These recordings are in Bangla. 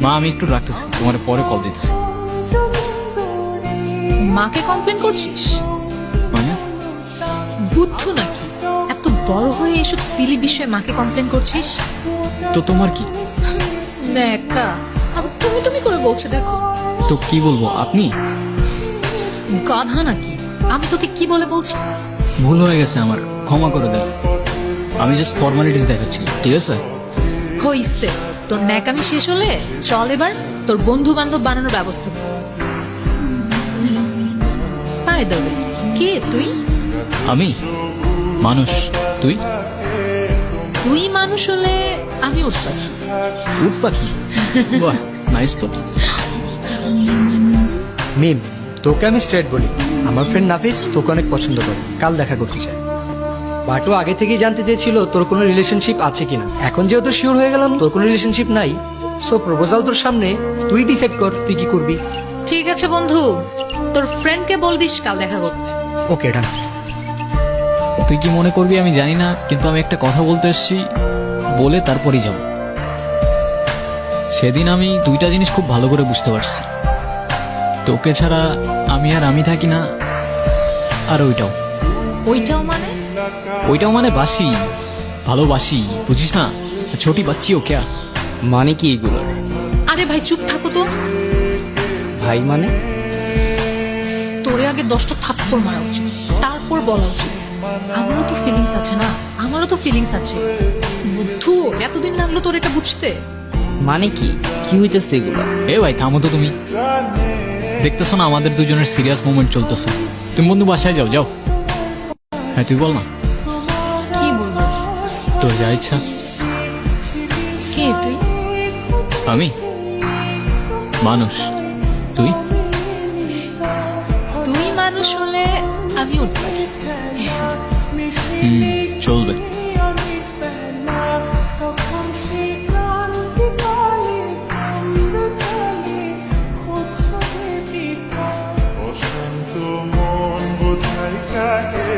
মা আমি একটু রাখতেছি, তোমার পরে কল দিতেছি। মাকে কমপ্লেন করছিস? মানে বুদ্ধ নাকি? এত বড় হয়ে এসব সিলি বিষয়ে মাকে কমপ্লেন করছিস? তো তোমার কি? দেখা আবার তুমি তুমি করে বলছে, দেখো। তো কি বলবো, আপনি? গাধা নাকি? আমি তোকে কি বলে বলছি? ভুল হয়ে গেছে আমার, ক্ষমা করে দেন। আমি জাস্ট ফর্মালিটিস দেখাচ্ছি, ঠিক আছে? হইছে, তোর ন্যাকামি শেষ হলে চল এবার তোর বন্ধু বান্ধব বানানোর ব্যবস্থা কর। পায় দেবে কে তুই? আমি মানুষ, তুই? তুই মানুষ হলে আমি উঠ পাখি। উট পাখি? বাহ, নাইস তো। মিম, তোকে আমি স্ট্রেট বলি, আমার ফ্রেন্ড নাফিস তোকে অনেক পছন্দ করে, কাল দেখা করতে চায়। বাটু আগে থেকেই জানতে চেয়েছিল তোর কোনো রিলেশনশিপ আছে কিনা। এখন যেহেতু শিওর হয়ে গেলাম তোর কোনো রিলেশনশিপ নাই, সো প্রপোজাল তোর সামনে, তুই ডিসাইড কর তুই কি করবি। ঠিক আছে বন্ধু, তোর ফ্রেন্ডকে বল দিস কাল দেখা করতে। ওকে ডান। তুই কি মনে করবি আমি জানি না, কিন্তু আমি একটা কথা বলতে এসেছি, বলে তারপরই যাব। সেদিন আমি দুইটা জিনিস খুব ভালো করে বুঝতে পারছি, তোকে ছাড়া আমি আর আমি থাকি না, আর ওইটাও। ওইটাও মানে? বাসি, ভালোবাসি, বুঝিস না? ছোটি বাচ্চি ও ক্যা? মানে কি এগুলো? আরে ভাই চুপ থাকো তো। ভাই মানে? তোরে আগে 10টা থাপ্পড় মারা উচিত, তারপর বলা উচিত। আমারও তো ফিলিংস আছে না, আমারও তো ফিলিংস আছে। বুদ্ধু, এতদিন লাগলো তোর এটা বুঝতে? মানে কি কি হইতেছে এগুলো? এ ভাই থামো তো তুমি, দেখতেছো না আমাদের দুজনের সিরিয়াস মোমেন্ট চলতেছে। তুমি বন্ধু বাসায় যাও, যাও। হ্যাঁ তুই বল না, কি বলবো? তোর যা ইচ্ছা। কে তুই? আমি মানুষ, তুই? তুই মানুষ হলে আমি উঠ পাখি। চলবে। অশান্ত মন বোঝাই কাকে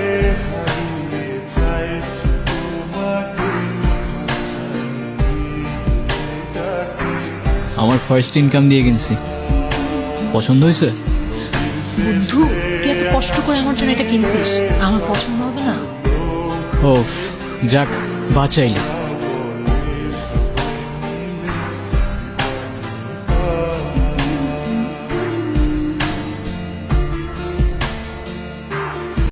হারিয়ে চাইছি তোমাকে আমার ফার্স্ট ইনকাম দিয়ে কিনছি, পছন্দ হয়েছে? বুদ্ধু, তুই এত কষ্ট করে আমার জন্য এটা কিনছিস, আমার পছন্দ হবে না? ওফ, যাক বাঁচাইলি।